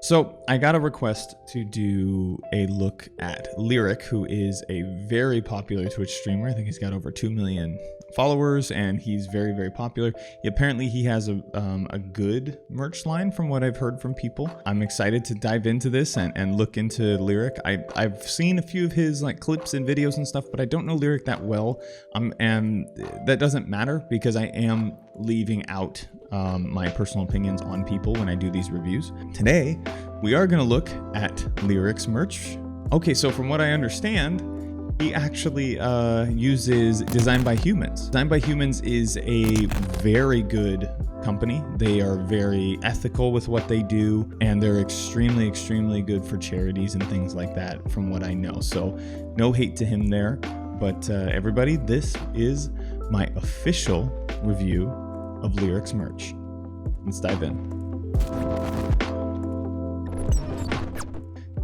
So I got a request to do a look at Lirik, who is a very popular Twitch streamer. I think he's got over 2 million followers and he's very, very popular. Apparently he has a good merch line from what I've heard from people. I'm excited to dive into this and look into Lirik. I've seen a few of his like clips and videos and stuff, but I don't know Lirik that well. And that doesn't matter because I am leaving out my personal opinions on people when I do these reviews. Today, we are going to look at Lirik's merch. Okay, so from what I understand, he actually uses Designed by Humans. Designed by Humans is a very good company. They are very ethical with what they do, and they're extremely, extremely good for charities and things like that from what I know. So no hate to him there, but everybody, this is my official review of Lirik's merch. Let's dive in.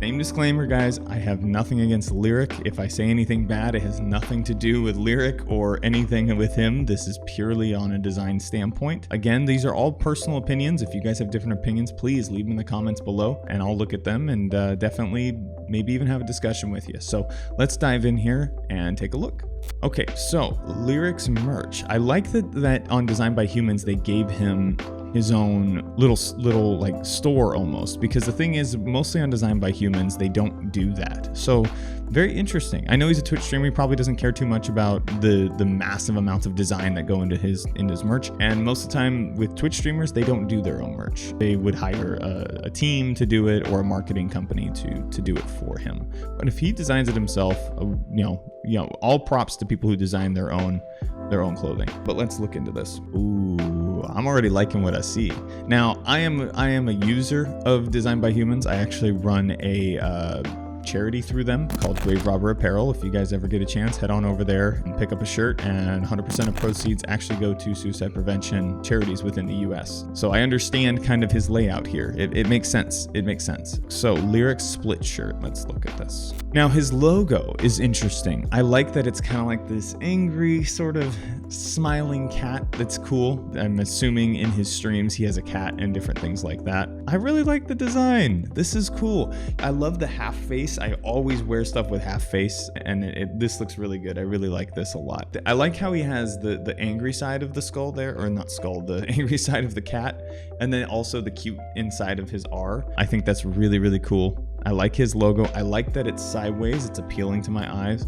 Name disclaimer, guys, I have nothing against Lirik. If I say anything bad, it has nothing to do with Lirik or anything with him. This is purely on a design standpoint. Again, these are all personal opinions. If you guys have different opinions, please leave them in the comments below and I'll look at them and definitely maybe even have a discussion with you. So let's dive in here and take a look. Okay, so Lirik's merch. I like that on Designed by Humans, they gave him his own little like store almost, because the thing is mostly on Designed by Humans they don't do that. So very interesting. I know he's a Twitch streamer, he probably doesn't care too much about the massive amounts of design that go into his merch, and most of the time with Twitch streamers they don't do their own merch. They would hire a team to do it or a marketing company to do it for him. But if he designs it himself, you know, all props to people who design their own clothing. But let's look into this. Ooh, I'm already liking what I see. Now, I am a user of Designed by Humans. I actually run a charity through them called Grave Robber Apparel. If you guys ever get a chance, head on over there and pick up a shirt, and 100% of proceeds actually go to suicide prevention charities within the US. So I understand kind of his layout here. It makes sense. It makes sense. So Lirik's split shirt, let's look at this. Now his logo is interesting. I like that it's kind of like this angry sort of smiling cat. That's cool. I'm assuming in his streams he has a cat and different things like that. I really like the design. This is cool. I love the half face. I always wear stuff with half face, and this looks really good. I really like this a lot. I like how he has the angry side of the skull there, or not skull, the angry side of the cat, and then also the cute inside of his R. I think that's really, really cool. I like his logo. I like that it's sideways. It's appealing to my eyes.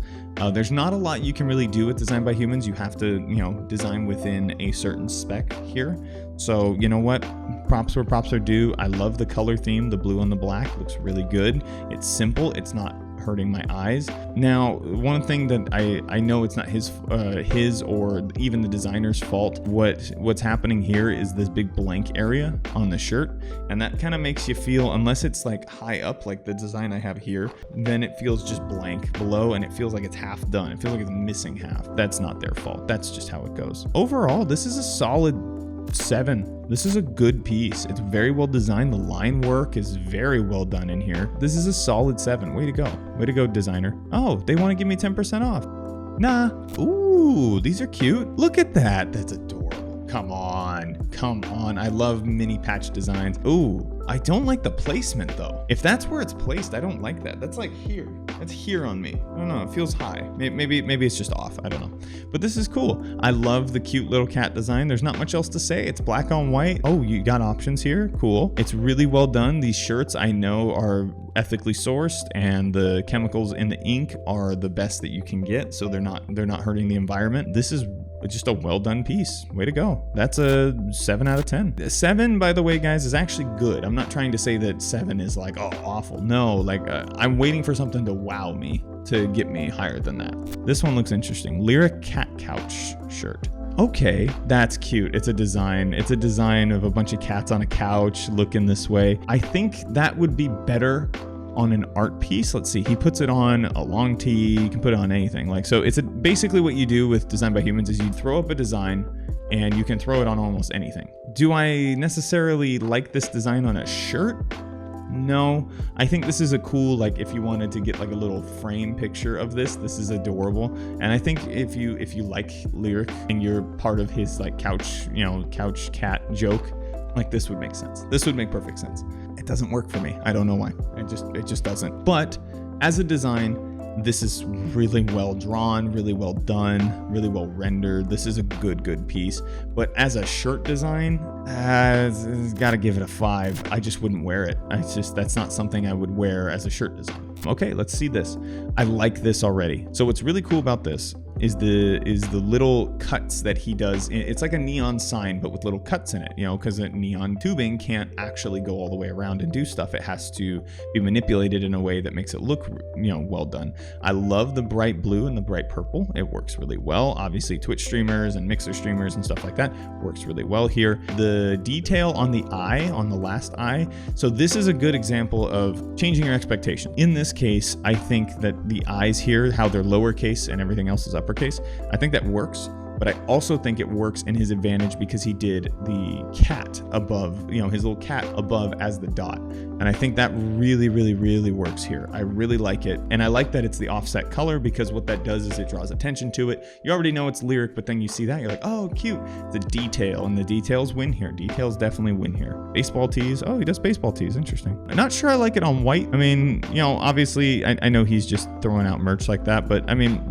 There's not a lot you can really do with Designed by Humans. You have to, you know, design within a certain spec here. So, you know what? Props where props are due. I love the color theme. The blue and the black looks really good. It's simple. It's not hurting my eyes. Now, one thing that I know it's not his or even the designer's fault. What's happening here is this big blank area on the shirt, and that kind of makes you feel, unless it's like high up like the design I have here, then it feels just blank below and it feels like it's half done. It feels like it's missing half. That's not their fault. That's just how it goes. Overall, this is a solid 7. This is a good piece. It's very well designed. The line work is very well done in here. This is a solid 7. Way to go. Way to go, designer. Oh, they want to give me 10% off. Nah. Ooh, these are cute. Look at that. That's adorable. Come on. Come on. I love mini patch designs. Ooh, I don't like the placement though. If that's where it's placed, I don't like that. That's like here. That's here on me. I don't know. It feels high. Maybe it's just off. I don't know. But this is cool. I love the cute little cat design. There's not much else to say. It's black on white. Oh, you got options here. Cool. It's really well done. These shirts I know are ethically sourced, and the chemicals in the ink are the best that you can get. So they're not hurting the environment. This is just a well done piece. Way to go. That's a 7 out of 10. 7, by the way, guys, is actually good. I'm not trying to say that 7 is like, oh, awful. No, like I'm waiting for something to wow me to get me higher than that. This one looks interesting. Lirik cat couch shirt. Okay, that's cute. It's a design. It's a design of a bunch of cats on a couch looking this way. I think that would be better on an art piece. Let's see, he puts it on a long tee. You can put it on anything. Like, so it's basically what you do with Designed by Humans is you throw up a design and you can throw it on almost anything. Do I necessarily like this design on a shirt? No, I think this is a cool, like if you wanted to get like a little frame picture of this is adorable. And I think if you like Lirik and you're part of his like couch cat joke, Like this would make sense. This would make perfect sense. It doesn't work for me. I don't know why. It just doesn't. But as a design, this is really well drawn, really well done, really well rendered. This is a good piece. But as a shirt design, gotta give it a 5. I just wouldn't wear it. That's not something I would wear as a shirt design. Okay, let's see this. I like this already. So what's really cool about this is the little cuts that he does. It's like a neon sign, but with little cuts in it, you know, because a neon tubing can't actually go all the way around and do stuff. It has to be manipulated in a way that makes it look, you know, well done. I love the bright blue and the bright purple. It works really well. Obviously, Twitch streamers and Mixer streamers and stuff like that works really well here. The detail on the eye, on the last eye. So this is a good example of changing your expectation. In this case, I think that the eyes here, how they're lowercase and everything else is uppercase, I think that works. But I also think it works in his advantage because he did the cat above, you know, his little cat above as the dot. And I think that really works here. I really like it. And I like that it's the offset color because what that does is it draws attention to it. You already know it's Lirik, but then you see that, you're like, oh, cute. The detail, and the details win here. Details definitely win here. Baseball tees. Oh, he does baseball tees. Interesting. I'm not sure I like it on white. I mean, you know, obviously, I know he's just throwing out merch like that, but I mean,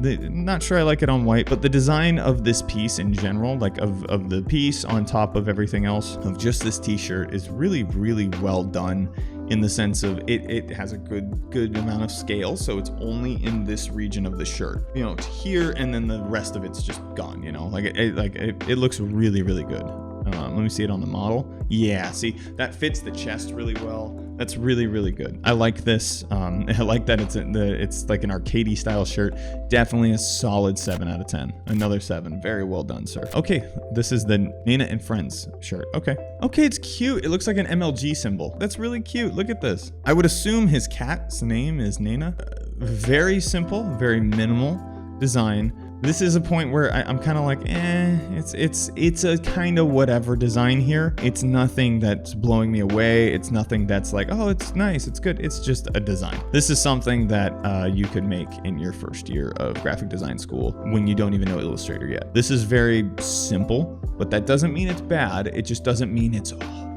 not sure I like it on white, but the design of this piece in general, like of the piece on top of everything else, of just this t-shirt is really well done in the sense of it has a good amount of scale, so it's only in this region of the shirt, you know, it's here, and then the rest of it's just gone, you know, like it looks really good. Let me see it on the model. Yeah, see, that fits the chest really well. That's really good. I like this. I like that it's like an arcadey style shirt. Definitely a solid 7 out of 10. Another 7. Very well done, sir. Okay, this is the Nana and Friends shirt. Okay, it's cute. It looks like an MLG symbol. That's really cute. Look at this. I would assume his cat's name is Nana. Very simple, very minimal design. This is a point where I'm kind of like, it's a kind of whatever design here. It's nothing that's blowing me away. It's nothing that's like, oh, it's nice, it's good. It's just a design. This is something that you could make in your first year of graphic design school when you don't even know Illustrator yet. This is very simple, but that doesn't mean it's bad. It just doesn't mean it's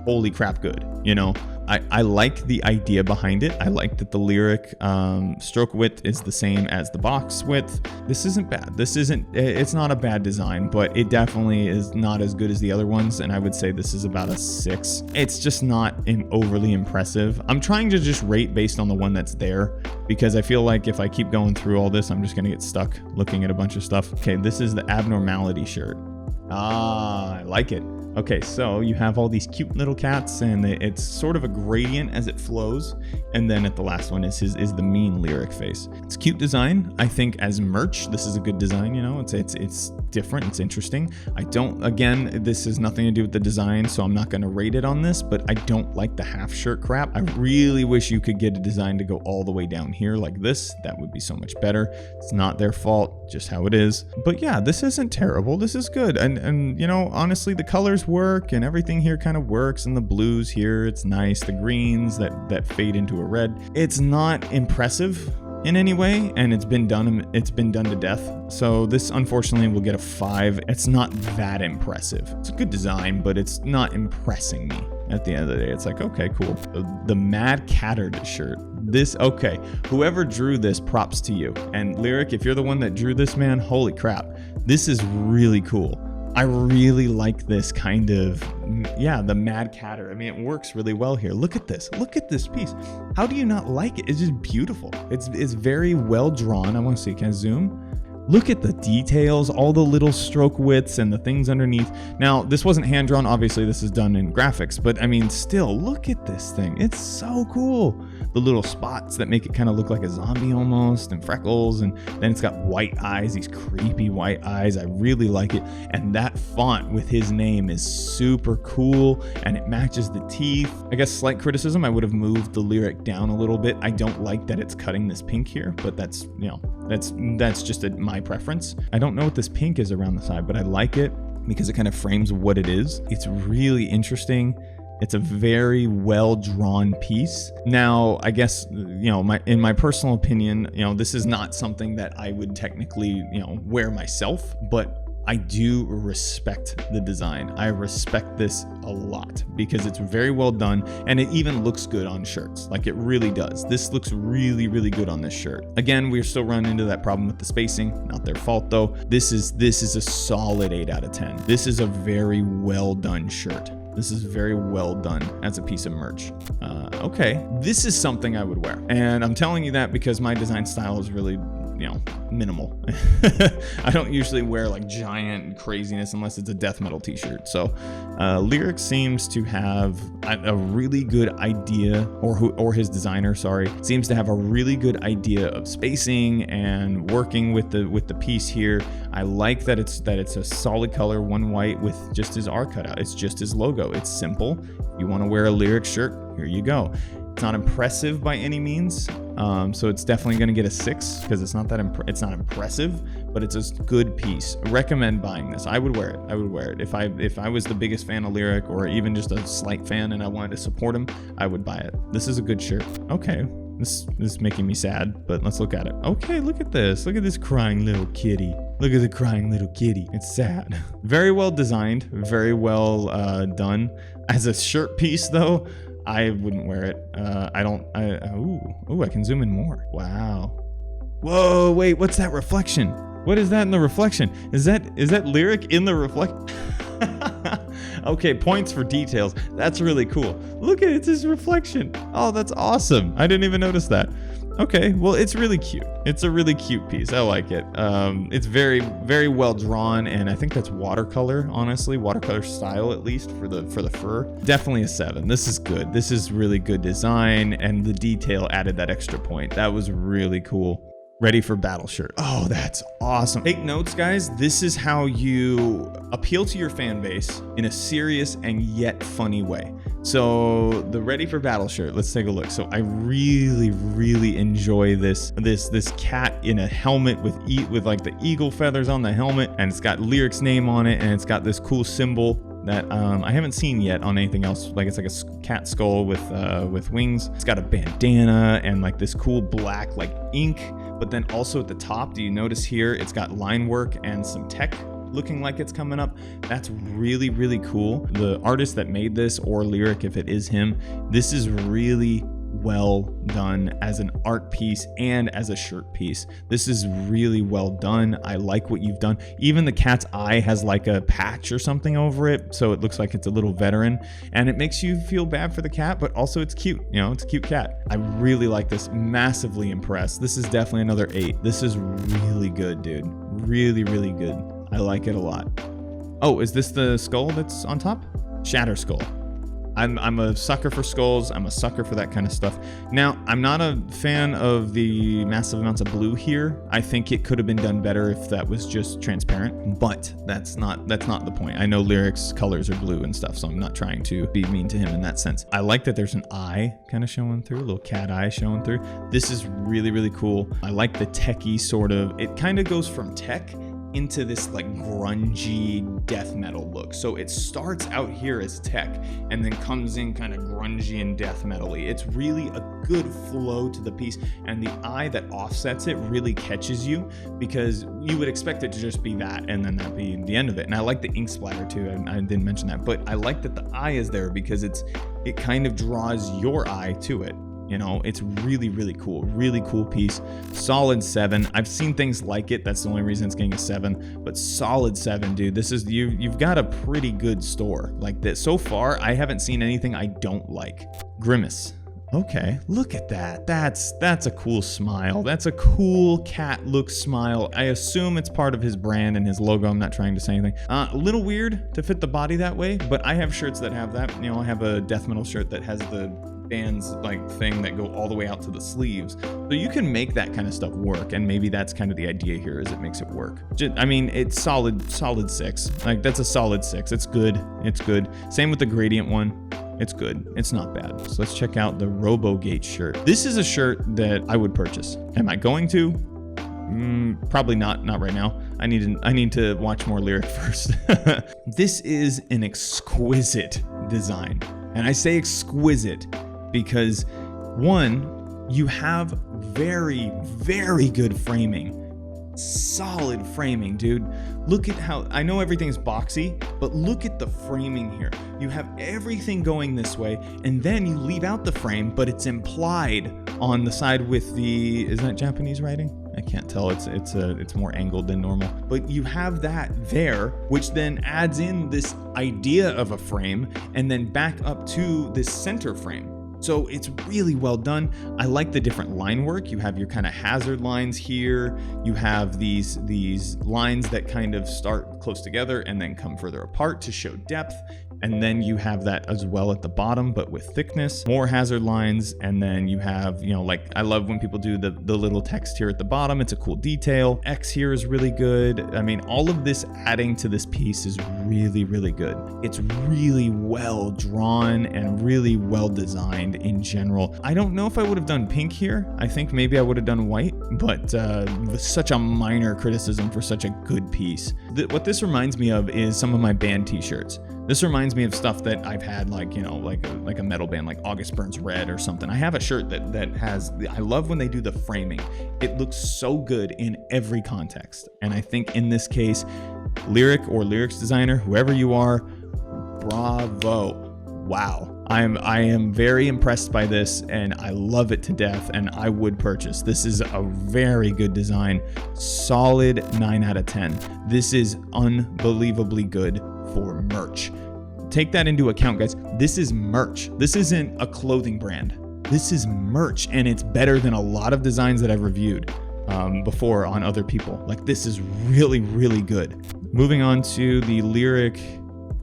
holy crap good, you know? I like the idea behind it. I like that the Lirik stroke width is the same as the box width. This isn't bad. It's not a bad design, but it definitely is not as good as the other ones. And I would say this is about a 6. It's just not overly impressive. I'm trying to just rate based on the one that's there because I feel like if I keep going through all this, I'm just gonna get stuck looking at a bunch of stuff. Okay, this is the Abnormality shirt. Ah, I like it. Okay, so you have all these cute little cats, and it's sort of a gradient as it flows. And then at the last one is the mean Lirik face. It's cute design. I think as merch, this is a good design. You know, it's different. It's interesting. Again, this has nothing to do with the design, so I'm not going to rate it on this. But I don't like the half shirt crap. I really wish you could get a design to go all the way down here like this. That would be so much better. It's not their fault, just how it is. But yeah, this isn't terrible. This is good. And you know, honestly, the colors work and everything here kind of works, and the blues here, it's nice. The greens that fade into a red. It's not impressive in any way, and it's been done to death. So this unfortunately will get a 5. It's not that impressive. It's a good design, but it's not impressing me. At the end of the day, it's like, okay, cool. The Mad Cattered shirt. Okay, whoever drew this, props to you. And Lirik, if you're the one that drew this, man, holy crap. This is really cool. I really like this kind of, yeah, the Mad Catter. I mean, it works really well here. Look at this piece. How do you not like it? It's just beautiful. It's very well drawn. I want to see, can I zoom? Look at the details, all the little stroke widths and the things underneath. Now, this wasn't hand drawn. Obviously, this is done in graphics, but I mean, still, look at this thing. It's so cool. The little spots that make it kind of look like a zombie almost, and freckles, and then it's got white eyes, these creepy white eyes. I really like it. And that font with his name is super cool, and it matches the teeth. I guess slight criticism, I would have moved the Lirik down a little bit. I don't like that it's cutting this pink here, but that's, you know, that's just my preference. I don't know what this pink is around the side, but I like it because it kind of frames what it is. It's really interesting. It's a very well drawn piece. Now, I guess, you know, in my personal opinion, you know, this is not something that I would technically, you know, wear myself, but I do respect the design. I respect this a lot because it's very well done, and it even looks good on shirts. Like, it really does. This looks really, really good on this shirt. Again, we're still running into that problem with the spacing. Not their fault though. This is a solid 8 out of 10. This is a very well done shirt. This is very well done as a piece of merch. Okay, this is something I would wear. And I'm telling you that because my design style is really, minimal. I don't usually wear like giant craziness unless it's a death metal t-shirt. So Lirik seems to have a really good idea, or his designer, sorry, seems to have a really good idea of spacing and working with the piece here. I like that it's a solid color, one white with just his R cut out. It's just his logo. It's simple. You want to wear a Lirik shirt, here you go. It's not impressive by any means, so it's definitely going to get a 6 because it's not impressive, but it's a good piece. I recommend buying this. I would wear it. I would wear it if I was the biggest fan of Lirik, or even just a slight fan and I wanted to support him. I would buy it. This is a good shirt. Okay, this is making me sad, but let's look at it. Okay, look at this. Look at this crying little kitty. Look at the crying little kitty. It's sad. Very well designed. Very well done. As a shirt piece, though, I wouldn't wear it. I can zoom in more. Wow. Whoa, wait, what's that reflection? What is that in the reflection? Is that Lirik in the reflection? Okay, points for details. That's really cool. Look at it, it's his reflection. Oh, that's awesome. I didn't even notice that. Okay, well, it's really cute. It's a really cute piece. I like it. It's very, very well drawn, and I think that's watercolor, honestly. Watercolor style, at least, for the fur. Definitely a 7. This is good. This is really good design, and the detail added that extra point. That was really cool. Ready for battle shirt. Oh, that's awesome. Take notes, guys. This is how you appeal to your fan base in a serious and yet funny way. So the Ready for Battle shirt, let's take a look. So I really, really enjoy this cat in a helmet with like the eagle feathers on the helmet, and it's got Lirik's name on it, and it's got this cool symbol that I haven't seen yet on anything else. Like, it's like a cat skull with wings. It's got a bandana and like this cool black like ink, but then also at the top, do you notice here it's got line work and some tech looking like it's coming up. That's really, really cool. The artist that made this, or Lirik if it is him, this is really well done as an art piece and as a shirt piece. This is really well done. I like what you've done. Even the cat's eye has like a patch or something over it, so it looks like it's a little veteran, and it makes you feel bad for the cat, but also it's cute. It's a cute cat. I really like this. Massively impressed. This is definitely another 8. This is really good, dude. Really, really good. I like it a lot. Oh, is this the skull that's on top? Shatter skull. I'm a sucker for skulls. I'm a sucker for that kind of stuff. Now, I'm not a fan of the massive amounts of blue here. I think it could have been done better if that was just transparent, but that's not the point. I know Lirik's colors are blue and stuff, so I'm not trying to be mean to him in that sense. I like that there's an eye kind of showing through, a little cat eye showing through. This is really, really cool. I like the techie sort of, it kind of goes from tech into this like grungy death metal look. So it starts out here as tech and then comes in kind of grungy and death metal-y. It's really a good flow to the piece, and the eye that offsets it really catches you, because you would expect it to just be that and then that be the end of it. And I like the ink splatter too. I didn't mention that, but I like that the eye is there because it kind of draws your eye to it. It's really, really cool piece. Solid 7. I've seen things like it. That's the only reason it's getting a 7, but solid 7, dude. This is, you've got a pretty good store like this. So far, I haven't seen anything I don't like. Grimace. Okay, look at that. That's a cool smile. That's a cool cat look smile. I assume it's part of his brand and his logo. I'm not trying to say anything. A little weird to fit the body that way, but I have shirts that have that. I have a death metal shirt that has the bands like thing that go all the way out to the sleeves, so you can make that kind of stuff work, and maybe that's kind of the idea here, is it makes it work. I mean, it's solid 6. Like, that's a solid 6. It's good. Same with the gradient one. It's good. It's not bad. So let's check out the RoboGate shirt. This is a shirt that I would purchase. Am I going to? Probably not right now. I need to watch more Lirik first. This is an exquisite design, and I say exquisite because, one, you have very, very good framing. Solid framing, dude. Look at how, I know everything's boxy, but look at the framing here. You have everything going this way, and then you leave out the frame, but it's implied on the side with the, is that Japanese writing? I can't tell, it's more angled than normal. But you have that there, which then adds in this idea of a frame, and then back up to this center frame. So it's really well done. I like the different line work. You have your kind of hazard lines here. You have these lines that kind of start close together and then come further apart to show depth. And then you have that as well at the bottom, but with thickness, more hazard lines. And then you have, you know, like I love when people do the little text here at the bottom. It's a cool detail. X here is really good. I mean, all of this adding to this piece is really, really good. It's really well drawn and really well designed in general. I don't know if I would have done pink here. I think maybe I would have done white, but with such a minor criticism for such a good piece. What this reminds me of is some of my band t-shirts. This reminds me of stuff that I've had, like, you know, like a metal band, like August Burns Red or something. I have a shirt that has, I love when they do the framing. It looks so good in every context. And I think in this case, Lirik or Lirik's designer, whoever you are, bravo. Wow. I am very impressed by this, and I love it to death, and I would purchase. This is a very good design. Solid 9 out of 10. This is unbelievably good for merch. Take that into account, guys. This is merch. This isn't a clothing brand. This is merch, and it's better than a lot of designs that I've reviewed before on other people. Like, this is really, really good. Moving on to the Lirik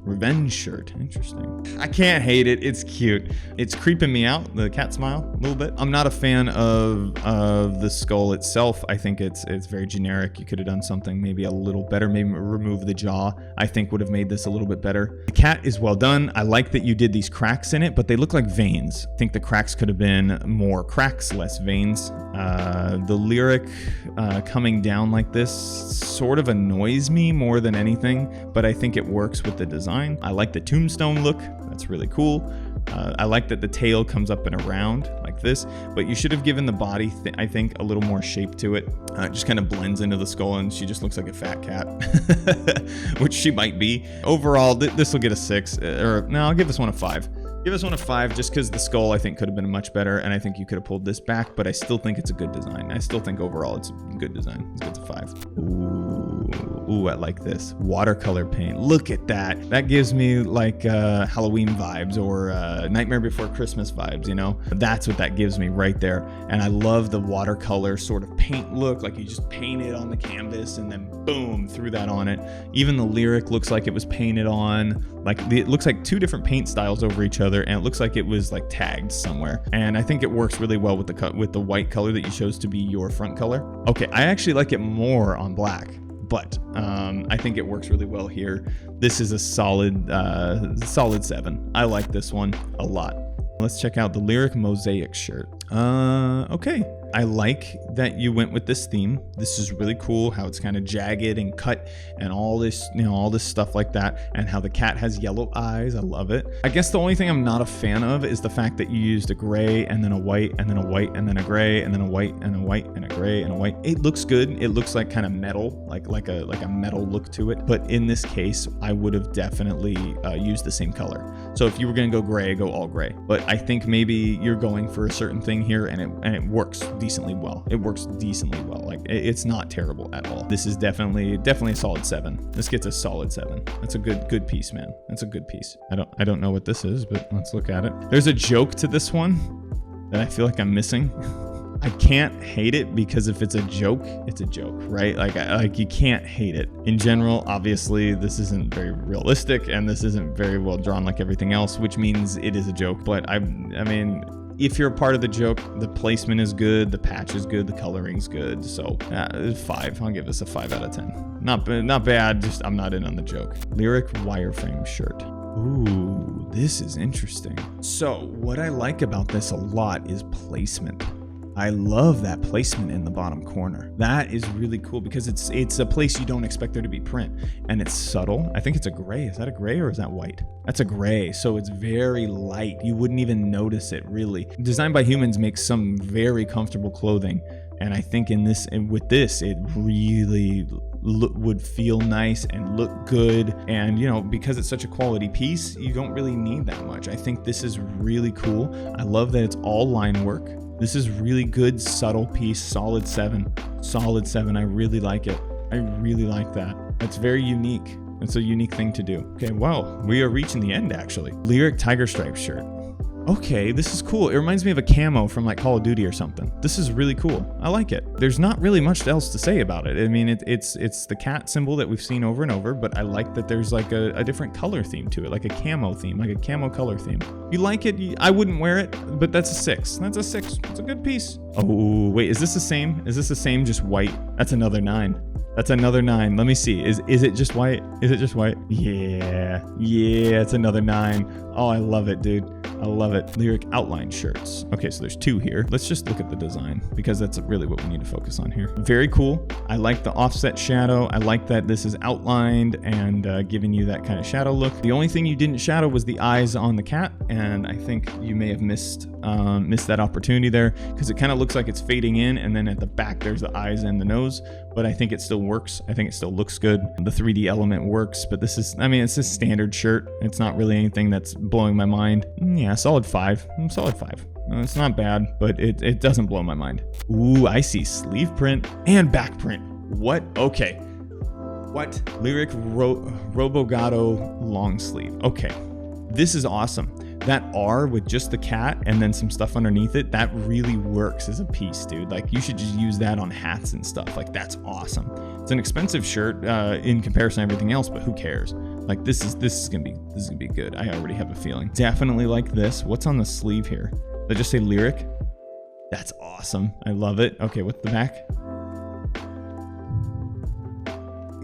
Revenge shirt. Interesting. I can't hate it. It's cute. It's creeping me out, the cat smile, a little bit. I'm not a fan of the skull itself. I think it's very generic. You could have done something maybe a little better. Maybe remove the jaw, I think would have made this a little bit better. The cat is well done. I like that you did these cracks in it, but they look like veins. I think the cracks could have been more cracks, less veins. The Lirik coming down like this sort of annoys me more than anything, but I think it works with the design. I like the tombstone look. That's really cool. I like that the tail comes up and around like this, but you should have given the body, I think, a little more shape to it. It just kind of blends into the skull, and she just looks like a fat cat, which she might be. Overall, this will get a 6, or no, I'll give this one a 5. Give this one a 5 just because the skull, I think, could have been much better, and I think you could have pulled this back, but I still think it's a good design. I still think overall it's a good design. It's a 5. Ooh, I like this. Watercolor paint. Look at that. That gives me like Halloween vibes or Nightmare Before Christmas vibes, you know? That's what that gives me right there. And I love the watercolor sort of paint look, like you just paint it on the canvas and then boom, threw that on it. Even the Lirik looks like it was painted on. Like it looks like 2 different paint styles over each other, and it looks like it was like tagged somewhere. And I think it works really well with the white color that you chose to be your front color. Okay, I actually like it more on black, but I think it works really well here. This is a solid 7. I like this one a lot. Let's check out the Lirik Mosaic shirt. Okay. I like that you went with this theme. This is really cool, how it's kind of jagged and cut and all this, you know, all this stuff like that, and how the cat has yellow eyes. I love it. I guess the only thing I'm not a fan of is the fact that you used a gray and then a white and then a white and then a gray and then a white and a white and a gray and a white. It looks good. It looks like kind of metal, like a metal look to it. But in this case, I would have definitely used the same color. So if you were going to go gray, go all gray. But I think maybe you're going for a certain thing here, and it works decently well. It works decently well. Like, it's not terrible at all. This is definitely a solid 7. This gets a solid 7. That's a good piece, man. That's a good piece. I don't know what this is, but let's look at it. There's a joke to this one that I feel like I'm missing. I can't hate it because if it's a joke, it's a joke, right? Like you can't hate it. In general, obviously, this isn't very realistic, and this isn't very well drawn like everything else, which means it is a joke. But I mean, if you're a part of the joke, the placement is good, the patch is good, the coloring's good. So 5. I'll give this a 5 out of 10. Not bad. Just I'm not in on the joke. Lirik Wireframe shirt. Ooh, this is interesting. So what I like about this a lot is placement. I love that placement in the bottom corner. That is really cool because it's a place you don't expect there to be print, and it's subtle. I think it's a gray. Is that a gray or is that white? That's a gray, so it's very light. You wouldn't even notice it, really. Designed by Humans makes some very comfortable clothing, And I think with this, it really would feel nice and look good. And, you know, because it's such a quality piece, you don't really need that much. I think this is really cool. I love that it's all line work. This is really good, subtle piece, solid 7. Solid 7. I really like it. I really like that. It's very unique. It's a unique thing to do. Okay, well, we are reaching the end, actually. Lirik Tiger Stripe shirt. Okay, this is cool. It reminds me of a camo from like Call of Duty or something. This is really cool. I like it. There's not really much else to say about it. I mean, it's the cat symbol that we've seen over and over, but I like that there's like a different color theme to it, like a camo theme, like a camo color theme. You like it? I wouldn't wear it, but that's a 6. That's a 6. It's a good piece. Oh, wait, is this the same? Is this the same, just white? That's another 9. That's another 9. Let me see. Is it just white? Is it just white? Yeah, it's another 9. Oh, I love it, dude. I love it. Lirik outline shirts. Okay, so there's 2 here. Let's just look at the design because that's really what we need to focus on here. Very cool. I like the offset shadow. I like that this is outlined and giving you that kind of shadow look. The only thing you didn't shadow was the eyes on the cat, and I think you may have missed that opportunity there because it kind of looks like it's fading in, and then at the back there's the eyes and the nose, but I think it still works. I think it still looks good. The 3D element works, but this is, I mean, it's a standard shirt. It's not really anything that's blowing my mind. Yeah, solid 5. Solid 5. It's not bad, but it doesn't blow my mind. Ooh, I see sleeve print and back print. What? Okay. What? Lirik Robogato long sleeve. Okay. This is awesome. That R with just the cat and then some stuff underneath it, that really works as a piece, dude. Like, you should just use that on hats and stuff. Like, that's awesome. It's an expensive shirt in comparison to everything else, but who cares? Like, this is gonna be good. I already have a feeling. Definitely like this. What's on the sleeve here? Did I just say Lirik? That's awesome. I love it. Okay, what's the back?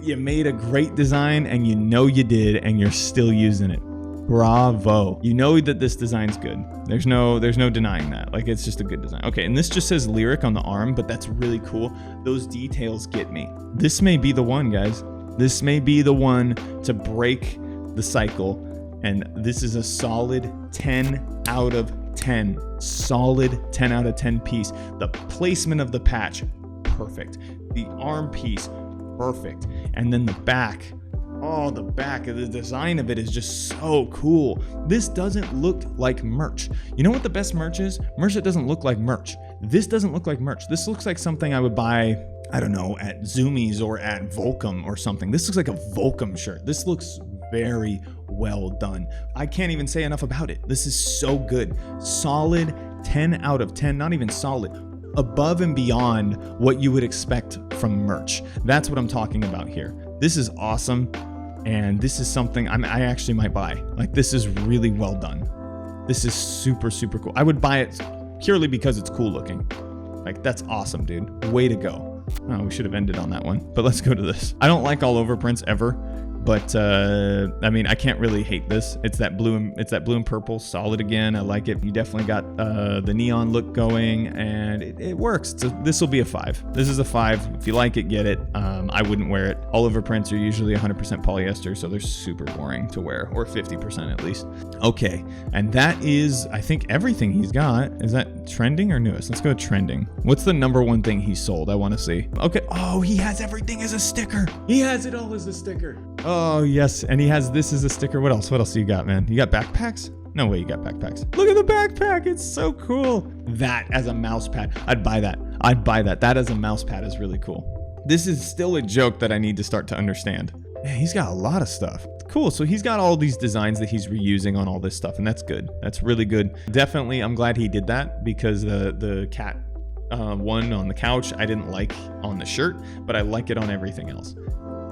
You made a great design, and you know you did, and you're still using it. Bravo. You know that this design's good. There's no denying that. Like, it's just a good design. Okay, and this just says Lirik on the arm, but that's really cool. Those details get me. This may be the one, guys. This may be the one to break the cycle, and this is a solid 10 out of 10. Solid 10 out of 10 piece. The placement of the patch, perfect. The arm piece, perfect. And then the back. Oh, the back of the design of it is just so cool. This doesn't look like merch. You know what the best merch is? Merch that doesn't look like merch. This doesn't look like merch. This looks like something I would buy, I don't know, at Zoomies or at Volcom or something. This looks like a Volcom shirt. This looks very well done. I can't even say enough about it. This is so good. Solid 10 out of 10, not even solid. Above and beyond what you would expect from merch. That's what I'm talking about here. This is awesome, and this is something I actually might buy. Like, this is really well done. This is super, super cool. I would buy it purely because it's cool looking. Like, that's awesome, dude. Way to go. Oh, we should have ended on that one, but let's go to this. I don't like all over prints ever, but I mean, I can't really hate this. It's that blue and purple, solid again. I like it. You definitely got the neon look going, and it works. This will be a 5. This is a 5. If you like it, get it. I wouldn't wear it. All over prints are usually 100% polyester, so they're super boring to wear, or 50% at least. Okay, and that is, I think, everything he's got. Is that trending or newest? Let's go trending. What's the #1 thing he sold? I want to see. Okay. Oh, he has everything as a sticker. He has it all as a sticker. Oh, yes. And he has this as a sticker. What else? What else do you got, man? You got backpacks? No way you got backpacks. Look at the backpack. It's so cool. That as a mouse pad. I'd buy that. I'd buy that. That as a mouse pad is really cool. This is still a joke that I need to start to understand. Man, he's got a lot of stuff. Cool. So he's got all these designs that he's reusing on all this stuff, and that's good. That's really good. Definitely, I'm glad he did that because the cat one on the couch I didn't like on the shirt, but I like it on everything else.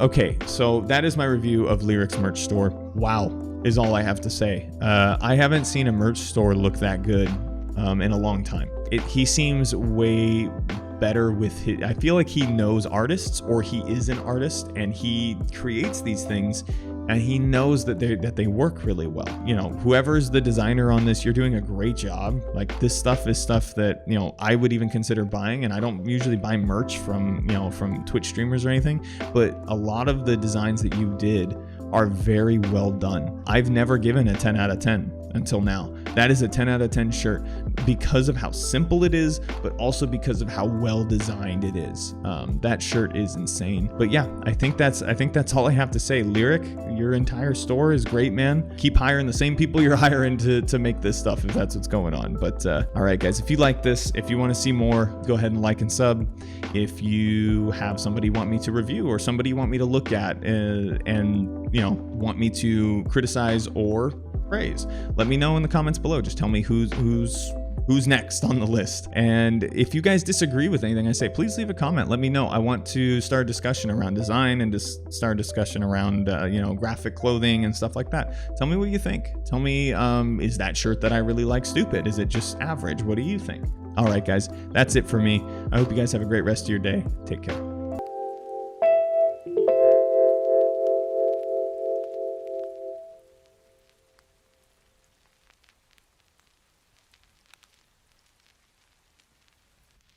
Okay, so that is my review of Lirik's merch store. Wow, is all I have to say. I haven't seen a merch store look that good in a long time. He seems way better with his, I feel like he knows artists, or he is an artist, and he creates these things, and he knows that they work really well. You know, whoever's the designer on this, you're doing a great job. Like, this stuff is stuff that, you know, I would even consider buying, and I don't usually buy merch from Twitch streamers or anything, but a lot of the designs that you did are very well done. I've never given a 10 out of 10 until now. That is a 10 out of 10 shirt. because of how simple it is, but also because of how well designed it is. That shirt is insane. But yeah, I think that's all I have to say. Lirik, your entire store is great, man. Keep hiring the same people you're hiring to make this stuff, if that's what's going on. But all right, guys, if you like this, if you want to see more, go ahead and like and sub. If you have somebody you want me to review or somebody you want me to look at and you know, want me to criticize or praise, let me know in the comments below. Just tell me who's next on the list. And if you guys disagree with anything I say, please leave a comment. Let me know. I want to start a discussion around design and just start a discussion around you know, graphic clothing and stuff like that. Tell me what you think. Tell me, is that shirt that I really like stupid? Is it just average? What do you think? All right, guys, that's it for me. I hope you guys have a great rest of your day. Take care.